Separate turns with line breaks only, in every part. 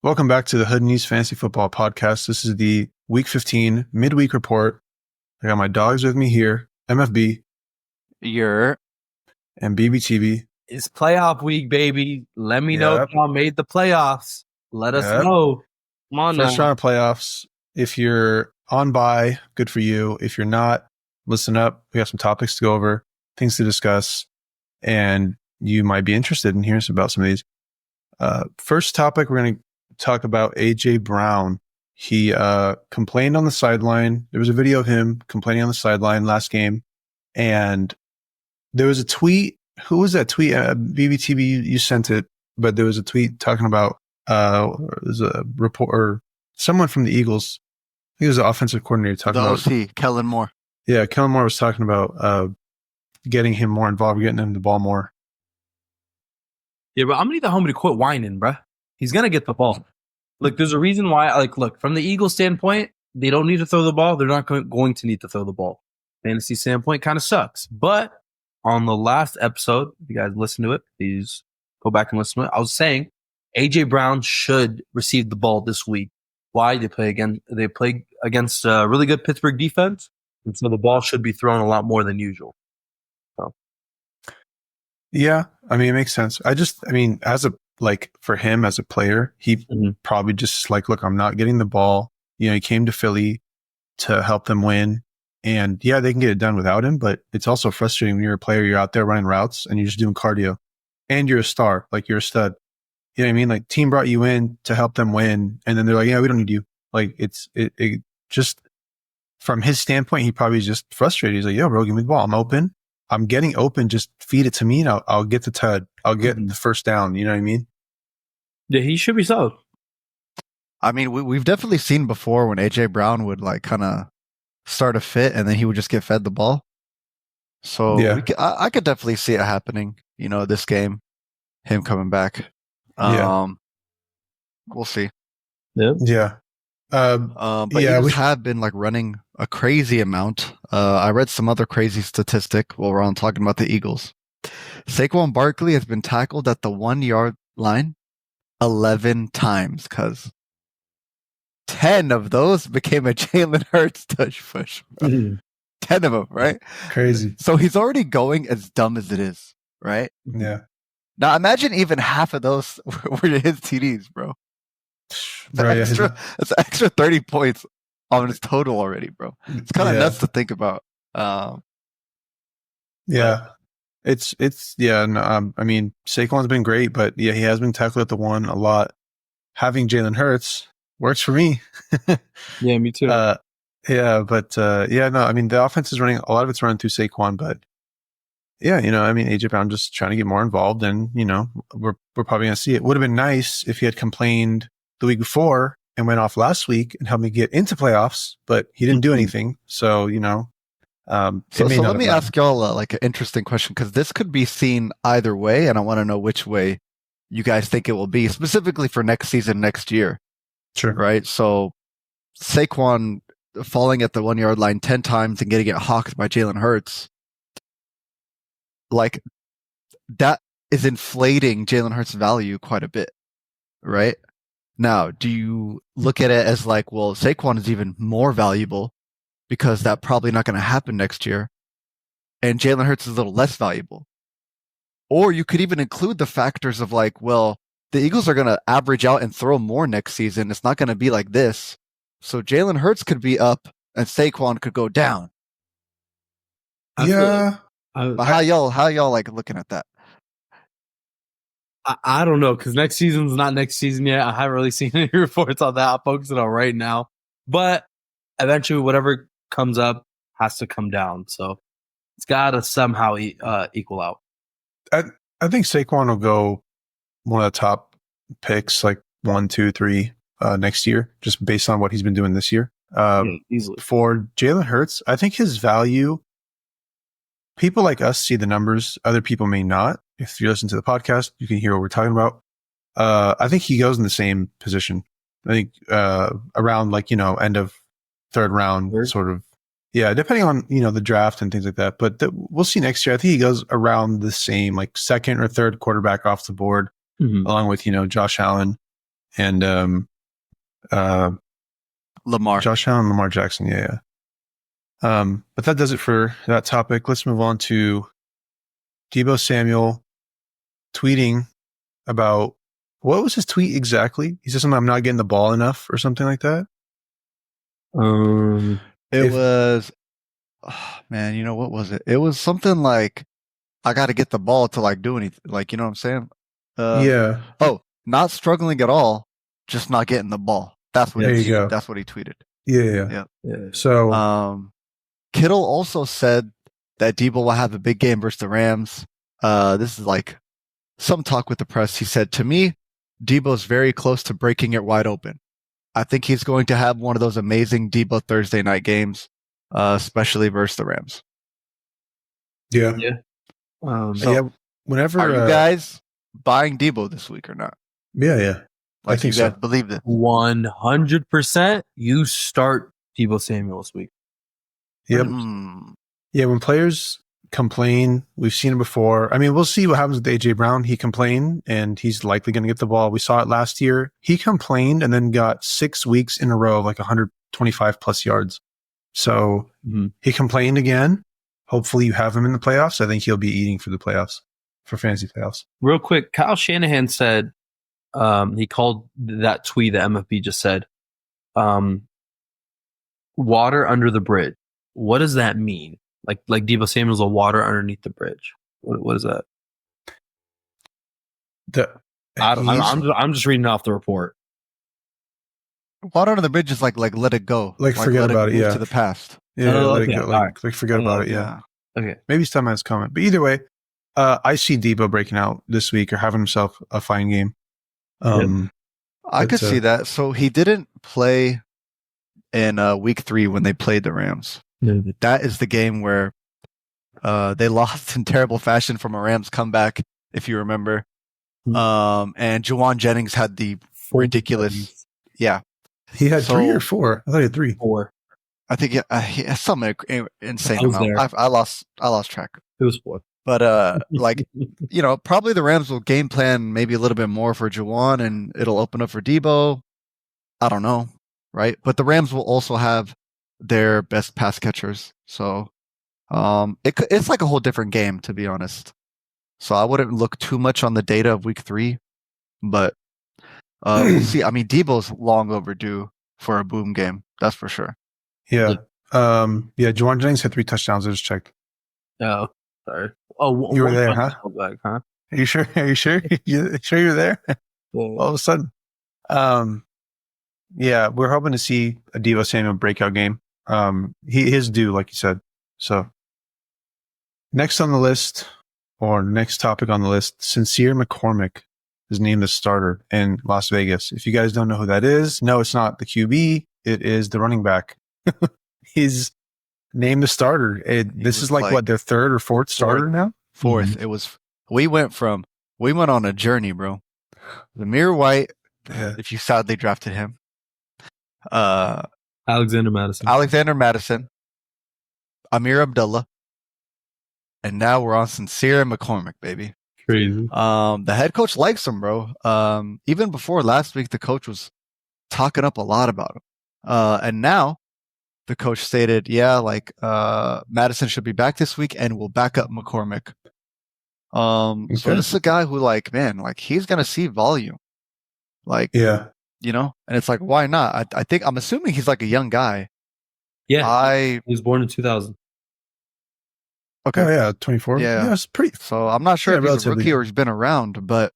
Welcome back to the Hood News Fantasy Football Podcast. This is the Week 15 Midweek Report. I got my dogs with me here, MFB. And BBTV.
It's playoff week, baby. Let me know if y'all made the playoffs. Let us know. Come on
First round of playoffs. If you're on bye, good for you. If you're not, listen up. We have some topics to go over, things to discuss, and you might be interested in hearing about some of these. First topic, we're going to talk about AJ Brown. He complained on the sideline. There was a video of him complaining on the sideline last game, and there was a tweet. Who was that tweet? BBTV, you sent it, but there was a tweet talking about there's a reporter, someone from the Eagles. I think it was the offensive coordinator talking about
OC, Kellen Moore.
Yeah, Kellen Moore was talking about getting him more involved, getting him the ball more.
Yeah, but I'm gonna need the homie to quit whining, bruh. He's gonna get the ball. Look, there's a reason why. Look, from the Eagles' standpoint, they don't need to throw the ball. They're not going to need to throw the ball. Fantasy standpoint kind of sucks. But on the last episode, if you guys listen to it, please go back and listen to it. I was saying AJ Brown should receive the ball this week. Why? They play against a really good Pittsburgh defense, and so the ball should be thrown a lot more than usual. So.
Yeah, I mean, it makes sense. For him as a player, he probably just look, I'm not getting the ball. He came to Philly to help them win. And yeah, they can get it done without him, but it's also frustrating when you're a player, you're out there running routes and you're just doing cardio and you're a star, you're a stud. You know what I mean? Team brought you in to help them win. And then they're like, yeah, we don't need you. It just from his standpoint, he probably is just frustrated. He's like, yo, bro, give me the ball. I'm open. I'm getting open. Just feed it to me and I'll get the TUD. I'll get the first down. You know what I mean?
Yeah, he should be solid.
I mean, we've definitely seen before when AJ Brown would kind of start a fit and then he would just get fed the ball. So yeah. I could definitely see it happening, this game, him coming back. We'll see.
Yeah.
But Eagles have been running a crazy amount. I read some other crazy statistic while we're on talking about the Eagles. Saquon Barkley has been tackled at the 1 yard line 11 times, cuz 10 of those became a Jalen Hurts touch push. 10 of them, right?
Crazy.
So he's already going as dumb as it is, right?
Yeah.
Now imagine even half of those were his TDs, bro. That's an extra 30 points on his total already, bro. It's kind of nuts to think about.
Yeah. I mean, Saquon's been great, but yeah, he has been tackled at the one a lot. Having Jalen Hurts works for me.
Yeah, me too.
I mean, the offense is running, a lot of it's running through Saquon, but yeah, I mean, AJ Brown just trying to get more involved, and we're probably going to see it. Would have been nice if he had complained the week before and went off last week and helped me get into playoffs, but he didn't do anything. So,
so let me ask y'all an interesting question, because this could be seen either way, and I want to know which way you guys think it will be, specifically for next season, next year.
Sure.
Right? So Saquon falling at the 1 yard line 10 times and getting it hawked by Jalen Hurts, that is inflating Jalen Hurts' value quite a bit, right? Now, do you look at it as Saquon is even more valuable because that's probably not going to happen next year, and Jalen Hurts is a little less valuable? Or you could even include the factors of the Eagles are going to average out and throw more next season. It's not going to be like this. So Jalen Hurts could be up and Saquon could go down.
Yeah.
But how y'all looking at that?
I don't know, because next season's not next season yet. I haven't really seen any reports on that. I'm focusing on right now. But eventually, whatever comes up has to come down. So it's got to somehow equal out.
I think Saquon will go one of the top picks, 1, 2, 3 next year, just based on what he's been doing this year.
Easily. For
Jalen Hurts, I think his value, people like us see the numbers, other people may not. If you listen to the podcast, you can hear what we're talking about. I think he goes in the same position. I think around end of third round, sort of. Yeah, depending on the draft and things like that. But we'll see next year. I think he goes around the same, second or third quarterback off the board, along with Josh Allen and
Lamar.
Josh Allen, Lamar Jackson. Yeah. But that does it for that topic. Let's move on to Deebo Samuel tweeting about, what was his tweet exactly? He said something, I'm not getting the ball enough or something like that.
It was, oh, man, you know, what was it? It was something like, I got to get the ball to like do anything. Like, you know what I'm saying?
Yeah.
Oh, not struggling at all, just not getting the ball. That's what
There you go.
That's what he tweeted.
Yeah. So,
Kittle also said that Deebo will have a big game versus the Rams. This is like some talk with the press. He said, to me, Deebo's very close to breaking it wide open. I think he's going to have one of those amazing Deebo Thursday night games, especially versus the Rams.
yeah.
So
Whenever
are you guys buying Deebo this week or not?
Yeah.
Like,
I think
you guys
so.
believe this?
100%. You start Deebo Samuel this week.
Yep. Yeah, when players complain, we've seen it before. I mean, we'll see what happens with AJ Brown. He complained, and he's likely going to get the ball. We saw it last year. He complained and then got 6 weeks in a row of like 125 plus yards. So he complained again. Hopefully you have him in the playoffs. I think he'll be eating for the playoffs, for fantasy playoffs.
Real quick, Kyle Shanahan said, he called that tweet that MFB just said, water under the bridge. What does that mean? Like Deebo Samuel's a water underneath the bridge. What is that? I'm just reading off the report.
Water under the bridge is like let it go.
Like forget
let
about it,
move to the past.
Yeah, let it
okay.
go. Like forget about it, yeah.
Okay.
Maybe it's time I comment. But either way, I see Deebo breaking out this week or having himself a fine game.
I could see that. So he didn't play in week 3 when they played the Rams. That is the game where they lost in terrible fashion from a Rams comeback, if you remember. And Juwan Jennings had the ridiculous,
He had 3 or 4. I thought he had 3.
4.
I think he had some insane amount. I lost track.
It was 4.
But like, you know, probably the Rams will game plan maybe a little bit more for Juwan, and it'll open up for Deebo. I don't know, right? But the Rams will also have their best pass catchers, so it's like a whole different game, to be honest. So I wouldn't look too much on the data of week 3, but we'll see. I mean, Deebo's long overdue for a boom game, that's for sure.
Yeah. Juwan Jennings had 3 touchdowns. I just checked.
Oh, sorry. Oh,
you were there, huh?
Back, huh?
Are you sure? Are you sure? You sure you're there? All of a sudden. Yeah, we're hoping to see a Deebo Samuel breakout game. He is due, like you said. So next on the list, or next topic on the list, Sincere McCormick is named the starter in Las Vegas. If you guys don't know who that is, no, it's not the QB. It is the running back. He's named the starter. This is like what, their 3rd or 4th starter now?
4th. It was. We went on a journey, bro. Zamir White. If you sadly drafted him.
Alexander Madison,
Amir Abdullah, and now we're on Sincere McCormick, baby.
Crazy.
The head coach likes him, bro. Even before last week, the coach was talking up a lot about him. And now the coach stated, Madison should be back this week and will back up McCormick. So this is a guy who, he's gonna see volume. You know, and it's like, why not? I think I'm assuming he's like a young guy.
Yeah, he was born in 2000.
Okay.
Oh yeah, 24. Yeah, it's pretty.
So I'm not sure if he's a rookie or he's been around, but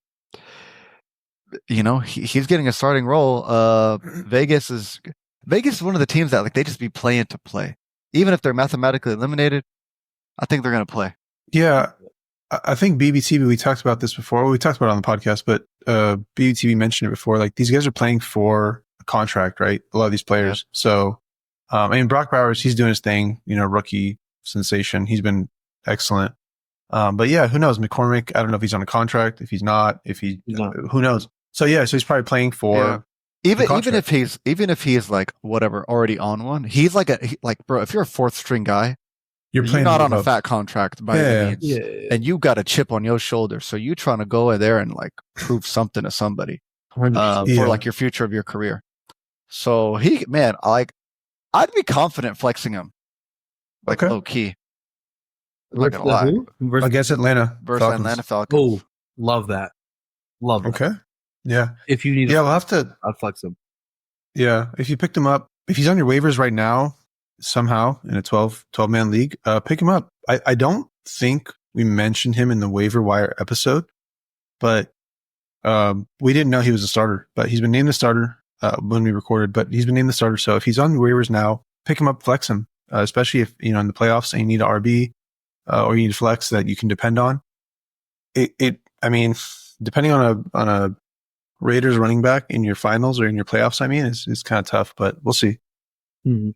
you know, he's getting a starting role. Vegas is one of the teams that they just be playing to play, even if they're mathematically eliminated. I think they're gonna play.
Yeah. I think BBTV, we talked about this before. We talked about it on the podcast, but BBTV mentioned it before. Like, these guys are playing for a contract, right? A lot of these players. Yeah. So, I mean, Brock Bowers, he's doing his thing, you know, rookie sensation. He's been excellent. But yeah, who knows? McCormick, I don't know if he's on a contract, if he's not, who knows? So yeah, so he's probably playing for
even if he's like whatever already on one. He's like bro, if you're a 4th string guy, you're not on a fat contract by any means, and you got a chip on your shoulder, so you trying to go in there and like prove something to somebody.
100%.
for
Yeah.
like your future of your career. So I'd be confident flexing him, like
Okay.
low key. I'm not
Versus
gonna lie.
who? Versus,
Against Atlanta
Versus
Falcons.
Atlanta Falcons.
oh, love that. Love that.
Okay. Yeah.
If you need,
Yeah, we'll have to.
I'd flex him.
Yeah, if you picked him up, if he's on your waivers right now, somehow in a 12-man league, pick him up. I don't think we mentioned him in the waiver wire episode, but we didn't know he was a starter. But he's been named the starter when we recorded. But he's been named the starter. So if he's on waivers now, pick him up, flex him, especially if in the playoffs and you need an RB or you need flex that you can depend on. I mean, depending on a Raiders running back in your finals or in your playoffs, is kind of tough, but we'll see.
Mm-hmm.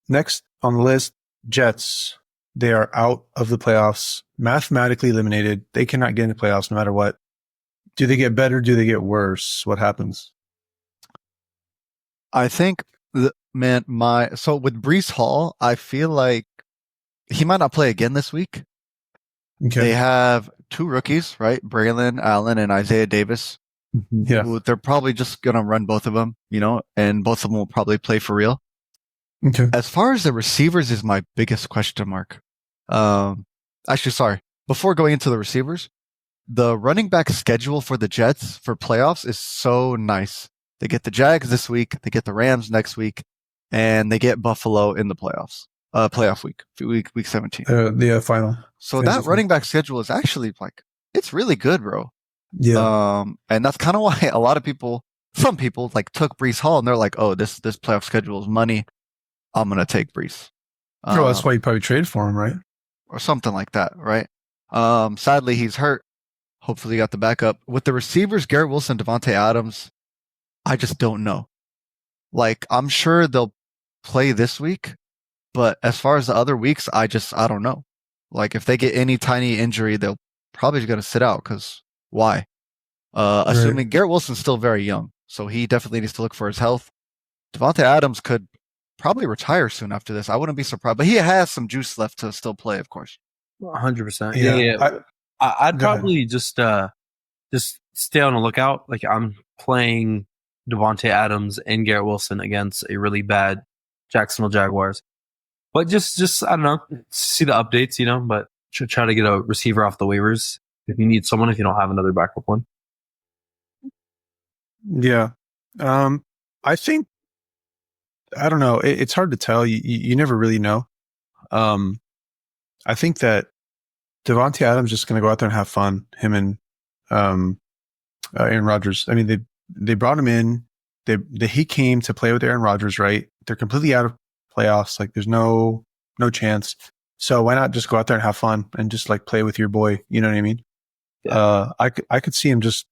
Next on the list, Jets. They are out of the playoffs, mathematically eliminated. They cannot get into playoffs no matter what. Do they get better? Do they get worse? What happens?
I think, so with Breece Hall, I feel like he might not play again this week.
Okay.
They have 2 rookies, right? Braylon Allen and Isaiah Davis.
Yeah.
Who they're probably just going to run both of them, and both of them will probably play for real.
Okay.
As far as the receivers is my biggest question mark. Actually, sorry. Before going into the receivers, the running back schedule for the Jets for playoffs is so nice. They get the Jags this week, they get the Rams next week, and they get Buffalo in the playoffs. Playoff week 17.
The final.
So that running back schedule is actually it's really good, bro.
Yeah.
And that's kind of why some people took Breece Hall and they're like, oh, this playoff schedule is money. I'm going to take Breece.
That's why you probably traded for him, right?
Or something like that, right? Sadly, he's hurt. Hopefully, he got the backup. With the receivers, Garrett Wilson, Devontae Adams, I just don't know. I'm sure they'll play this week, but as far as the other weeks, I don't know. If they get any tiny injury, they'll probably going to sit out because why? Assuming Garrett Wilson's still very young, so he definitely needs to look for his health. Devontae Adams could probably retire soon after this. I wouldn't be surprised, but he has some juice left to still play, of course.
100%.
Yeah.
Yeah. I'd probably just stay on the lookout. I'm playing Devontae Adams and Garrett Wilson against a really bad Jacksonville Jaguars. But just I don't know, see the updates, but should try to get a receiver off the waivers if you need someone, if you don't have another backup one.
Yeah. I think, I don't know. It's hard to tell. You never really know. I think that Devontae Adams just going to go out there and have fun. Him and Aaron Rodgers. I mean, they brought him in. He came to play with Aaron Rodgers, right? They're completely out of playoffs. There's no chance. So why not just go out there and have fun and just play with your boy? You know what I mean? Yeah. I could see him just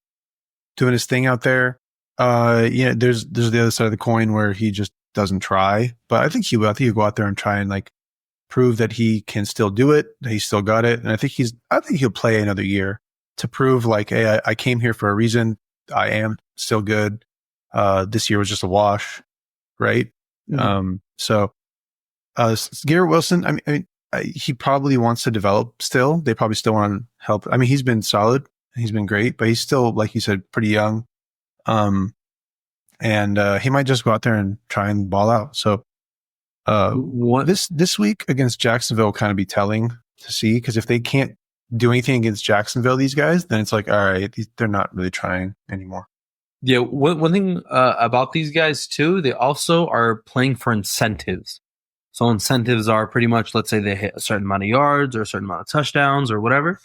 doing his thing out there. There's the other side of the coin where he just doesn't try, but I think he'll go out there and try and prove that he can still do it, that he still got it. And I think he'll play another year to prove hey, I came here for a reason. I am still good. This year was just a wash. Right. Mm-hmm. Garrett Wilson, I mean, he probably wants to develop still. They probably still want to help. I mean, he's been solid. He's been great, but he's still, like you said, pretty young. And he might just go out there and try and ball out. So, this week against Jacksonville will kind of be telling to see, because if they can't do anything against Jacksonville, these guys, then it's all right, they're not really trying anymore.
Yeah. One thing about these guys too, they also are playing for incentives. So incentives are pretty much, let's say they hit a certain amount of yards or a certain amount of touchdowns or whatever.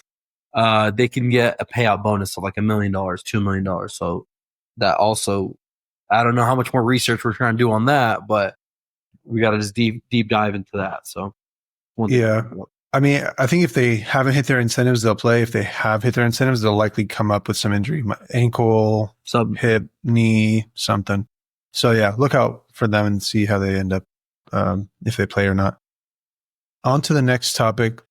They can get a payout bonus of $1 million, $2 million. So that also, I don't know how much more research we're trying to do on that, but we got to just deep dive into that. So,
yeah. I mean, I think if they haven't hit their incentives, they'll play. If they have hit their incentives, they'll likely come up with some injury, ankle, hip, knee, something. So yeah, look out for them and see how they end up, if they play or not. On to the next topic.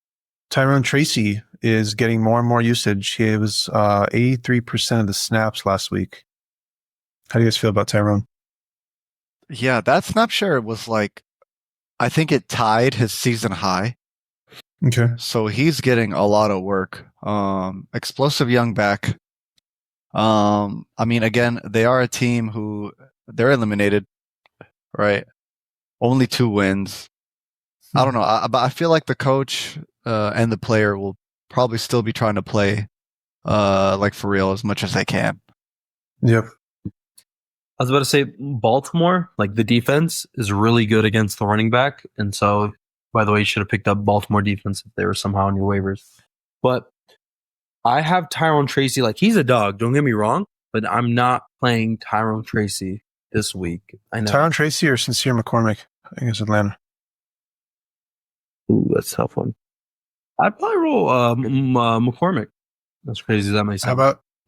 Tyrone Tracy is getting more and more usage. He was 83% of the snaps last week. How do you guys feel about Tyrone?
Yeah, that snap share was I think it tied his season high.
Okay.
So he's getting a lot of work. Explosive young back. I mean, again, they are a team who they're eliminated, right? Only 2 wins. I don't know, but I feel like the coach and the player will probably still be trying to play like for real as much as they can.
Yep.
I was about to say Baltimore, like the defense is really good against the running back. And so, by the way, you should have picked up Baltimore defense if they were somehow on your waivers. But I have Tyrone Tracy. Like, he's a dog, don't get me wrong, but I'm not playing Tyrone Tracy this week. I know.
Tyrone Tracy or Sincere McCormick? I think it's Atlanta.
Ooh, that's a tough one. I'd probably roll McCormick. That's crazy. That may sound.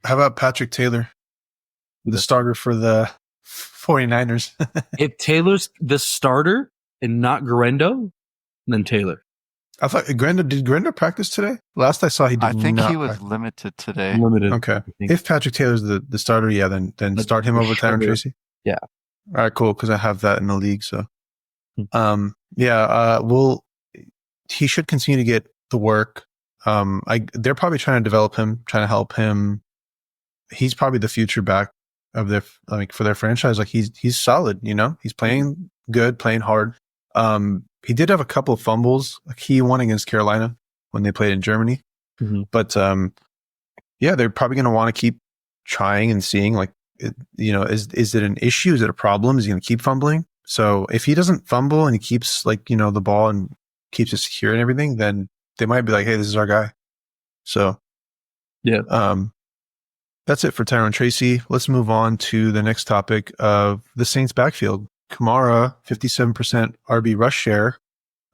How about Patrick Taylor, the starter for the 49ers?
If Taylor's the starter and not Garendo, then Taylor.
I thought did Grendo practice today? Last I saw, he did.
I think
not
he was
practice.
limited today.
Limited.
Okay. If Patrick Taylor's the starter, yeah, then start him over Tyrone Tracy.
Yeah.
All right, cool. Because I have that in the league. So, he should continue to get the work. They're probably trying to develop him, trying to help him. He's probably the future back of their for their franchise. Like he's solid. He's playing good, playing hard. He did have a couple of fumbles, a key one against Carolina when they played in Germany.
Mm-hmm.
But they're probably going to want to keep trying and seeing, like, is it an issue? Is it a problem? Is he going to keep fumbling? So if he doesn't fumble and he keeps the ball and keeps it secure and everything, then they might be like, hey, this is our guy. So
yeah.
That's it for Tyrone Tracy. Let's move on to the next topic of the Saints backfield. Kamara, 57% RB rush share.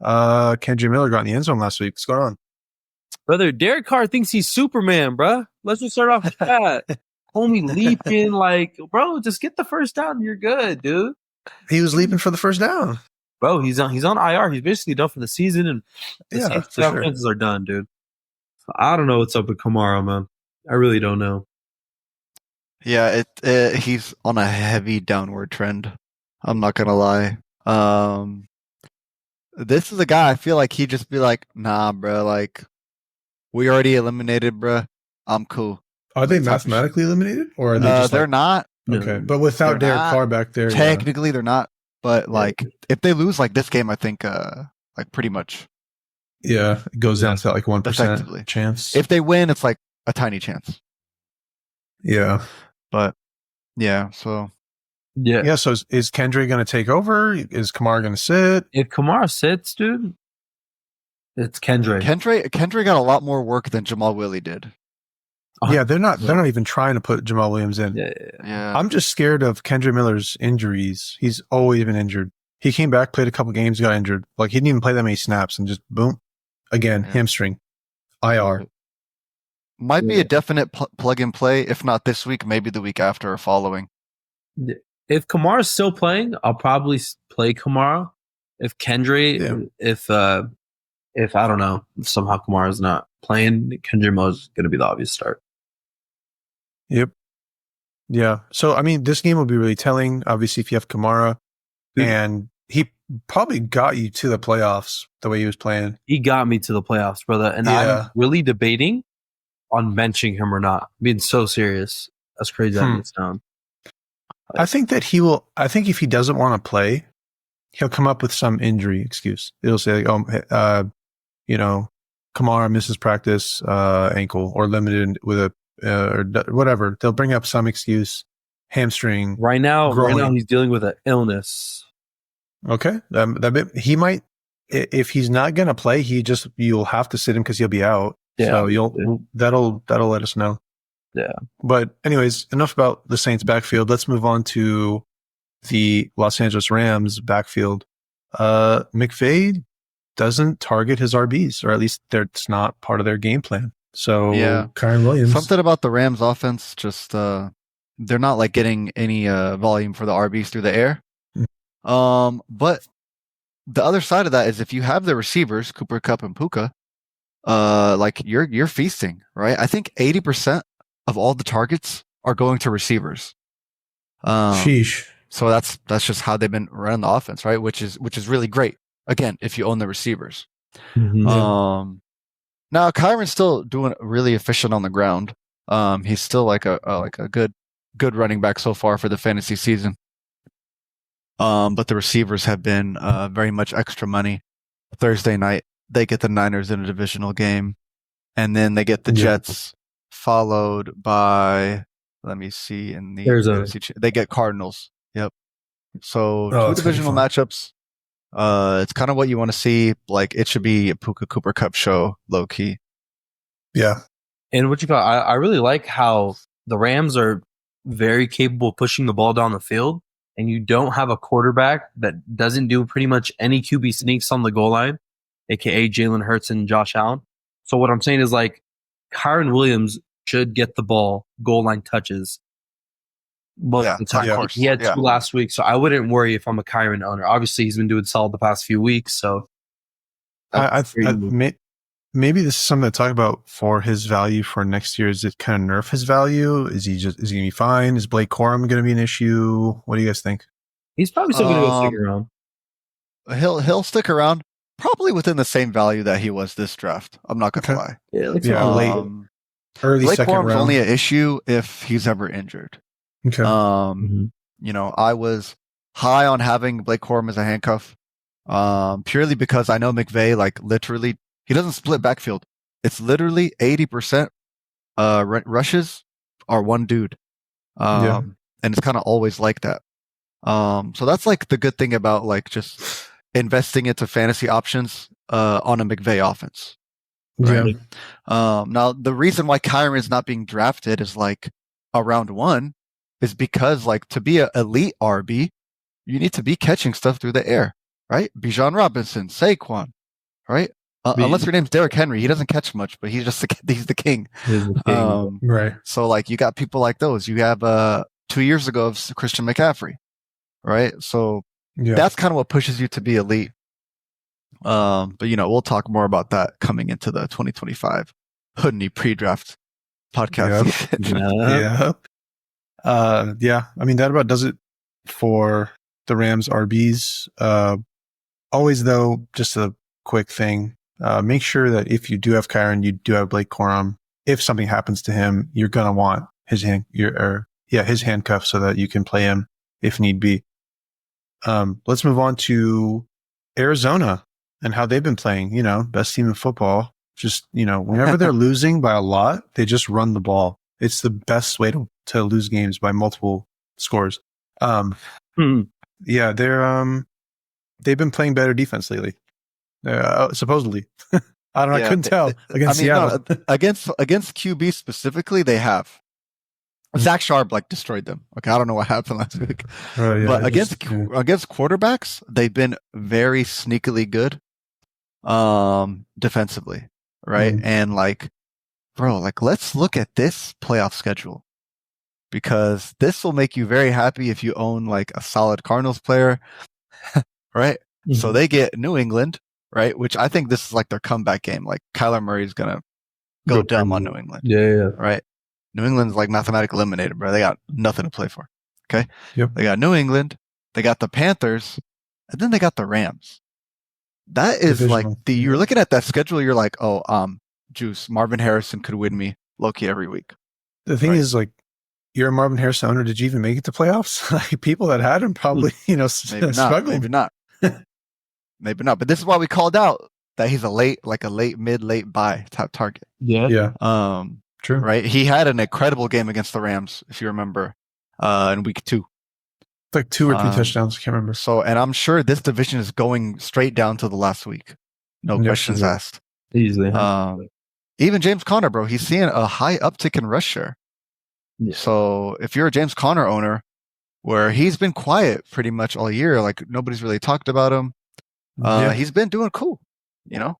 Kendra Miller got in the end zone last week. What's going on?
Brother, Derek Carr thinks he's Superman, bruh. Let's just start off with that. Homie leaping, bro, just get the first down and you're good, dude.
He was leaping for the first down.
Bro, he's on IR. He's basically done for the season, and the Saints offenses are done, dude. So I don't know what's up with Kamara, man. I really don't know.
Yeah, he's on a heavy downward trend. I'm not gonna lie. This is a guy I feel like he'd just be like, nah, bro, like, we already eliminated, bro. I'm cool.
Are they mathematically eliminated, or are they just
they're not.
Okay, but without Derek Carr back there,
technically they're not. But if they lose this game, I think pretty much.
Yeah, it goes down to 1% chance.
If they win, it's like a tiny chance.
Yeah,
but yeah, so.
Yeah. So is Kendra going to take over? Is Kamara going to sit?
If Kamara sits, dude, it's Kendra.
Kendra got a lot more work than Jamal Willie did.
Yeah, they're not even trying to put Jamal Williams in.
Yeah.
I'm just scared of Kendra Miller's injuries. He's always been injured. He came back, played a couple games, got injured. He didn't even play that many snaps, and just boom, again, hamstring, IR.
Might be a definite plug and play. If not this week, maybe the week after or following.
If Kamara's still playing, I'll probably play Kamara. If Kendra, if I don't know, somehow Kamara's not playing, Kendra Miller's going to be the obvious start.
Yep. Yeah. So, I mean, this game will be really telling, obviously, if you have Kamara. And he probably got you to the playoffs the way he was playing.
He got me to the playoffs, brother. And I'm really debating on benching him or not. I'm being so serious. That's crazy that gets down.
I think that I think if he doesn't want to play, he'll come up with some injury excuse. It'll say, Kamara misses practice, ankle, or limited with or whatever. They'll bring up some excuse, hamstring.
Right now he's dealing with an illness.
Okay. He might, if he's not going to play, you'll have to sit him because he'll be out.
Yeah.
So that'll let us know.
Yeah.
But anyways, enough about the Saints backfield. Let's move on to the Los Angeles Rams backfield. McVay doesn't target his RBs, or at least it's not part of their game plan. So Kyren Williams.
Something about the Rams offense, just they're not getting any volume for the RBs through the air. But the other side of that is if you have the receivers, Cooper Kupp and Puka, you're feasting, right? I think 80% of all the targets are going to receivers.
Sheesh.
So that's just how they've been running the offense, right? Which is really great. Again, if you own the receivers.
Mm-hmm.
Now Kyron's still doing really efficient on the ground. He's still like a good running back so far for the fantasy season. But the receivers have been very much extra money. Thursday night, they get the Niners in a divisional game, and then they get the Jets, followed by, let me see, in the
Arizona.
they get Cardinals. Yep. So
Oh,
two
it's gonna be
divisional
fun.
matchups. It's kind of what you want to see. Like, it should be a Puka Cooper Cup show, low key.
Yeah.
And what you call, I really like how the Rams are very capable of pushing the ball down the field, and you don't have a quarterback that doesn't do pretty much any QB sneaks on the goal line, aka Jalen Hurts and Josh Allen. So what I'm saying is, like, Kyron Williams should get the ball goal line touches. Most of the time.
Of course.
He had 2 last week, so I wouldn't worry if I'm a Kyron owner. Obviously, he's been doing solid the past few weeks, so
maybe this is something to talk about for his value for next year. Is it kind of nerf his value? Is he gonna be fine? Is Blake Corum gonna be an issue? What do you guys think?
he's probably still going to go stick around.
He'll stick around, probably within the same value that he was this draft. I'm not gonna lie.
Yeah,
Early
Blake
second
Corum's
round.
only an issue if he's ever injured.
Okay.
You know, I was high on having Blake Corum as a handcuff, purely because I know McVay, like, literally, he doesn't split backfield. It's literally 80% rushes are one dude. And it's kind of always like that. So that's like the good thing about, like, just investing into fantasy options on a McVay offense. Right?
Yeah.
Now the reason why Kyron is not being drafted is like around 1 is because, like, to be an elite RB, you need to be catching stuff through the air, right? Bijan Robinson, Saquon, right? Unless your name's Derrick Henry, he doesn't catch much, but he's just he's the king.
Right.
So, like, you got people like those. You have 2 years ago of Christian McCaffrey, right? So that's kind of what pushes you to be elite. But you know, we'll talk more about that coming into the 2025 Hoodney pre-draft podcast.
Yeah. I mean, that about does it for the Rams RBs. Always, though, just a quick thing. Make sure that if you do have Kyron, you do have Blake Corum. If something happens to him, you're gonna want his his handcuff so that you can play him if need be. Let's move on to Arizona and how they've been playing. You know, best team in football. Just, you know, whenever they're losing by a lot, they just run the ball. It's the best way to lose games by multiple scores. Yeah, they've been playing better defense lately. Supposedly. I don't know. I couldn't tell against Seattle.
No, against QB specifically, they have. Zach Sharp, like, destroyed them. Okay, I don't know what happened last week, but against quarterbacks, they've been very sneakily good, defensively, right? And, like, bro, like, let's look at this playoff schedule, because this will make you very happy if you own, like, a solid Cardinals player, right? So they get New England, right? Which I think this is like their comeback game. Like, Kyler Murray's gonna go dumb on New England.
Yeah.
Right? New England's like mathematically eliminated, bro. They got nothing to play for. Okay?
Yep.
They got New England, they got the Panthers, and then they got the Rams. That is divisional. Like, you're looking at that schedule, you're like, juice, Marvin Harrison could win me low-key every week.
The thing is, like, you're a Marvin Harrison owner. Did you even make it to playoffs? Like, people that had him probably, struggling.
Maybe not. Maybe not. But this is why we called out that he's a late buy top target.
Yeah. True.
Right. He had an incredible game against the Rams, if you remember, in week 2.
It's like 2 or 3 touchdowns. I can't remember.
So, and I'm sure this division is going straight down to the last week. No questions asked.
Easily.
Even James Conner, bro, he's seeing a high uptick in rush share. Yeah. So if you're a James Conner owner, where he's been quiet pretty much all year, like, nobody's really talked about him. He's been doing cool, you know?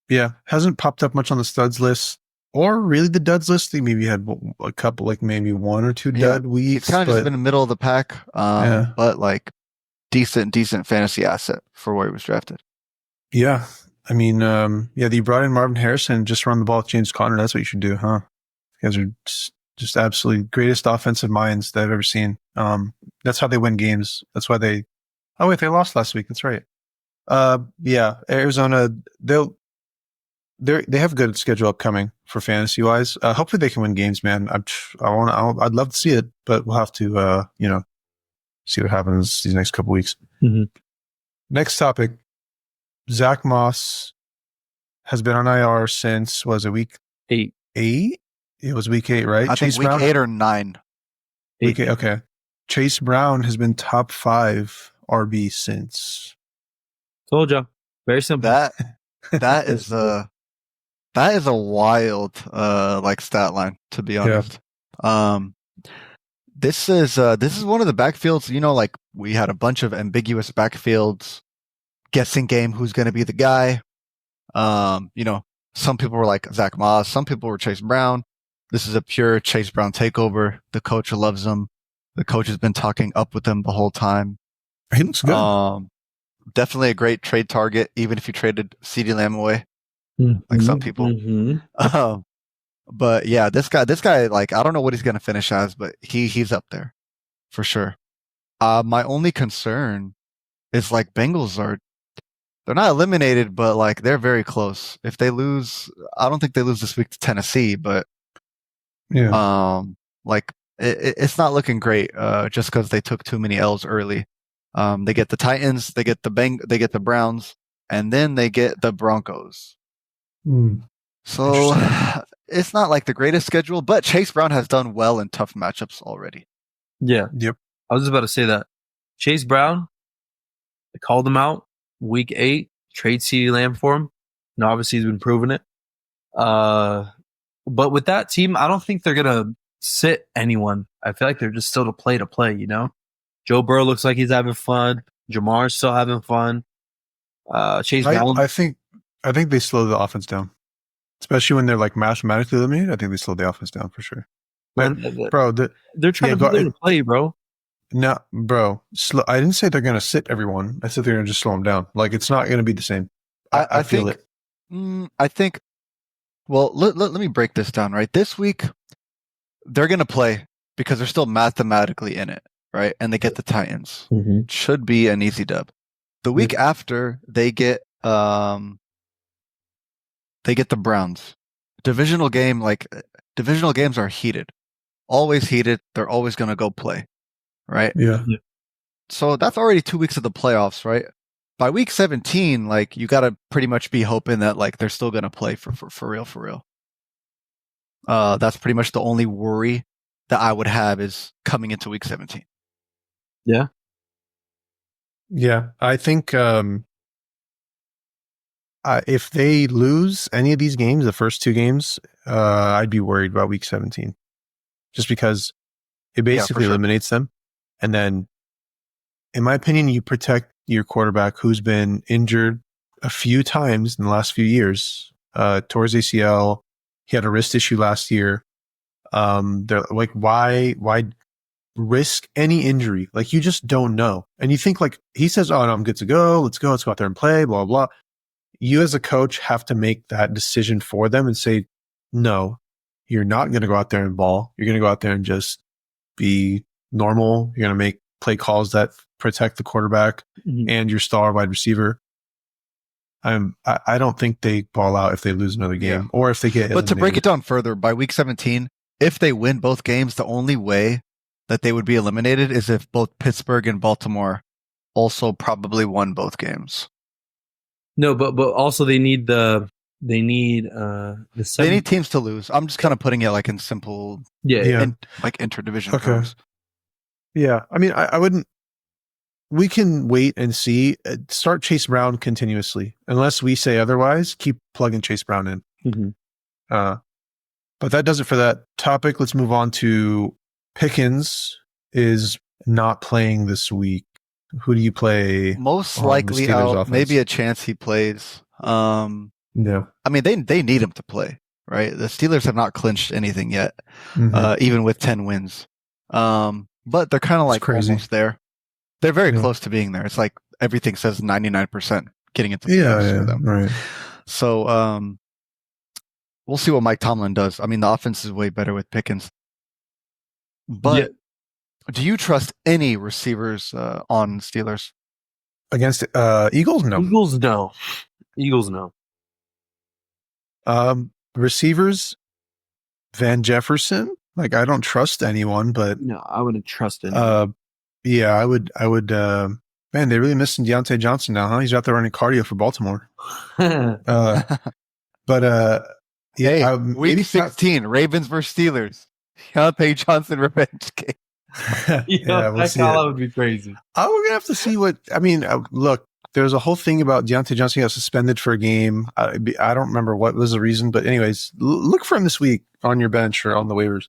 Yeah. Hasn't popped up much on the studs list or really the duds list. He maybe had a couple, like maybe 1 or 2 dud weeks.
He's kind of just been in the middle of the pack, but, like, decent fantasy asset for where he was drafted.
Yeah. I mean, you brought in Marvin Harrison and just run the ball with James Conner. That's what you should do, huh? You guys are just absolutely greatest offensive minds that I've ever seen. That's how they win games. That's why they lost last week. That's right. Arizona, they have a good schedule upcoming for fantasy wise. Hopefully they can win games, man. I'd love to see it, but we'll have to see what happens these next couple weeks.
Mm-hmm.
Next topic: Zach Moss has been on IR since week
8?
It was week 8, right?
I think week 8 or 9.
Week 8. Okay. Chase Brown has been top 5 RB since.
Told you. Very simple.
That is a wild stat line, to be honest. Yeah. This is one of the backfields, like we had a bunch of ambiguous backfields, guessing game who's going to be the guy. Some people were like Zach Moss, some people were Chase Brown. This is a pure Chase Brown takeover. The coach loves him. The coach has been talking up with him the whole time.
He looks good.
Definitely a great trade target, even if you traded CeeDee Lamb away, like some people.
Mm-hmm.
But yeah, this guy, like, I don't know what he's going to finish as, but he's up there for sure. My only concern is like they're not eliminated, but like they're very close. If they lose, I don't think they lose this week to Tennessee, but
yeah,
it's not looking great. Just because they took too many L's early. They get the Titans, they get the Browns, and then they get the Broncos. So it's not like the greatest schedule, but Chase Brown has done well in tough matchups already.
Yeah.
Yep.
I was just about to say that. Chase Brown, they called him out week 8, trade CeeDee Lamb for him. And obviously he's been proving it. But with that team, I don't think they're going to sit anyone. I feel like they're just still to play, Joe Burrow looks like he's having fun. Jamar's still having fun. Chase Brown.
I think they slow the offense down. Especially when they're like mathematically eliminated, I think they slow the offense down for sure. But, bro,
they're trying to play, bro.
No, bro. I didn't say they're going to sit everyone. I said they're going to just slow them down. Like, it's not going to be the same. I feel it.
I think. Well, let me break this down. Right, this week they're going to play because they're still mathematically in it, right? And they get the Titans.
Mm-hmm.
Should be an easy dub. The week after they get the Browns. Divisional games are heated. Always heated. They're always going to go play, right?
Yeah.
So that's already 2 weeks of the playoffs, right? By week 17, like, you got to pretty much be hoping that like they're still going to play for real. That's pretty much the only worry that I would have is coming into week 17.
Yeah.
Yeah. I think if they lose any of these games, the first 2 games, I'd be worried about week 17. Just because it basically eliminates them. And then, in my opinion, you protect your quarterback who's been injured a few times in the last few years. Tore his ACL. He had a wrist issue last year. They're like, why risk any injury? Like, you just don't know. And you think, like, he says, oh, no, I'm good to go. Let's go out there and play, blah, blah. You as a coach have to make that decision for them and say, no, you're not going to go out there and ball. You're going to go out there and just be normal. You're going to make play calls that protect the quarterback and your star wide receiver. I don't think they ball out if they lose another game or if they get eliminated.
But to break it down further, by week 17, if they win both games, the only way that they would be eliminated is if both Pittsburgh and Baltimore also probably won both games.
No, but also they need they need
teams to lose. I'm just kind of putting it like in simple, like interdivision terms.
Yeah, I mean, I wouldn't. We can wait and see. Start Chase Brown continuously, unless we say otherwise. Keep plugging Chase Brown in.
Mm-hmm.
But that does it for that topic. Let's move on to Pickens is not playing this week. Who do you play?
Most likely out. Maybe a chance he plays.
No.
I mean, they need him to play, right? The Steelers have not clinched anything yet, even with 10 wins. But they're kind of like almost there. They're very close to being there. It's like everything says 99% getting into the playoffs for them.
Right.
So we'll see what Mike Tomlin does. I mean, the offense is way better with Pickens. But do you trust any receivers on Steelers?
Against Eagles? No.
Eagles, no.
Receivers, Van Jefferson. Like, I don't trust anyone, but
No, I wouldn't trust anyone.
yeah, I would. Man, they're really missing Deontay Johnson now, huh? He's out there running cardio for Baltimore.
Hey,
maybe
week 16, Ravens versus Steelers. Deontay Johnson revenge game.
Yeah, we'll see.
That would be crazy.
We're gonna have to see what. I mean, look, there's a whole thing about Deontay Johnson got suspended for a game. I don't remember what was the reason, but anyways, look for him this week on your bench or on the waivers.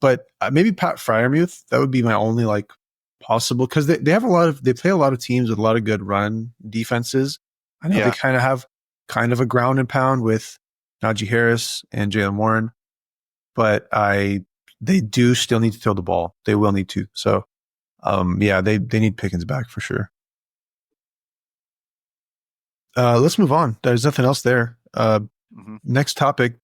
But maybe Pat Freiermuth. That would be my only like possible, because they play a lot of teams with a lot of good run defenses. I know they kind of have a ground and pound with Najee Harris and Jaylen Warren, but they do still need to throw the ball. They will need to. So, they need Pickens back for sure. Let's move on. There's nothing else there. Next topic.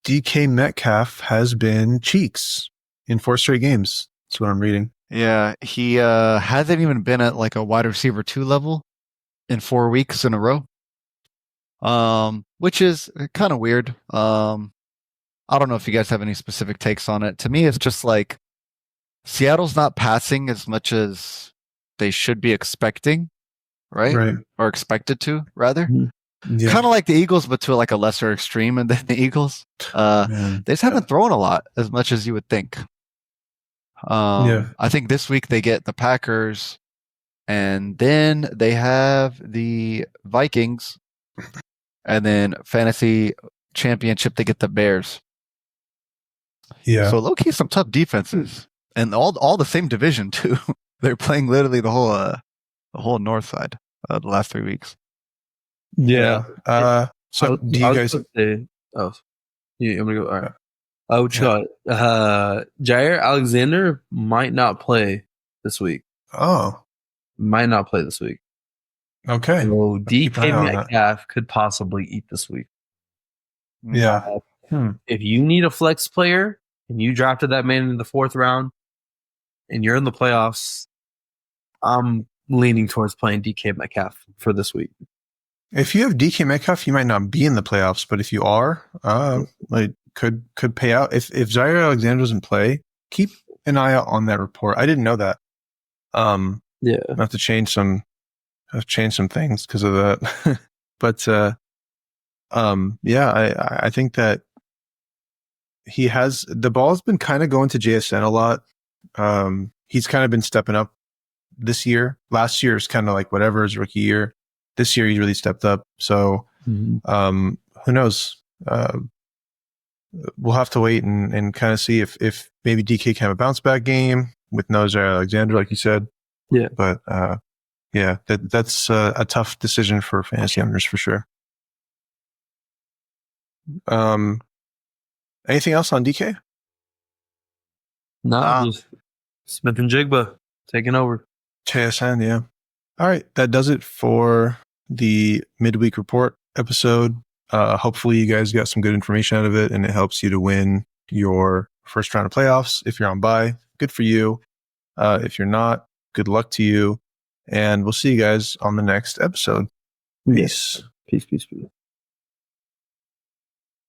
DK Metcalf has been cheeks in 4 straight games. That's what I'm reading.
Yeah, he hasn't even been at like a wide receiver 2 level in 4 weeks in a row. Which is kind of weird. I don't know if you guys have any specific takes on it. To me, it's just like Seattle's not passing as much as they should be expecting, right? Or expected to, rather. Yeah. Kind of like the Eagles, but to like a lesser extreme than the Eagles. They just haven't thrown a lot as much as you would think. I think this week they get the Packers, and then they have the Vikings, and then fantasy championship they get the Bears. Yeah. So low-key some tough defenses, and all the same division too. They're playing literally the whole north side the last 3 weeks.
Yeah.
So do you guys?
I'm gonna go. All right. Jair Alexander might not play this week.
Oh,
might not play this week.
Okay.
So DK Metcalf could possibly eat this week.
Yeah.
If you need a flex player and you drafted that man in the 4th round and you're in the playoffs, I'm leaning towards playing DK Metcalf for this week.
If you have DK Metcalf, you might not be in the playoffs, but if you are, could pay out. If Jair Alexander doesn't play, keep an eye out on that report. I didn't know that. I have to change some things because of that. But I think that he has the ball's been kind of going to JSN a lot. He's kind of been stepping up this year. Last year is kind of like whatever his rookie year. This year he really stepped up. So who knows? We'll have to wait and kind of see if maybe DK can have a bounce back game with no Jair Alexander, like you said.
Yeah.
But that's a tough decision for fantasy owners for sure. Anything else on DK?
No, just Smith and Jigba taking over.
JSN, yeah. All right, that does it for the Midweek Report episode. Hopefully you guys got some good information out of it and it helps you to win your first round of playoffs. If you're on bye, good for you. If you're not, good luck to you. And we'll see you guys on the next episode. Peace.
Peace.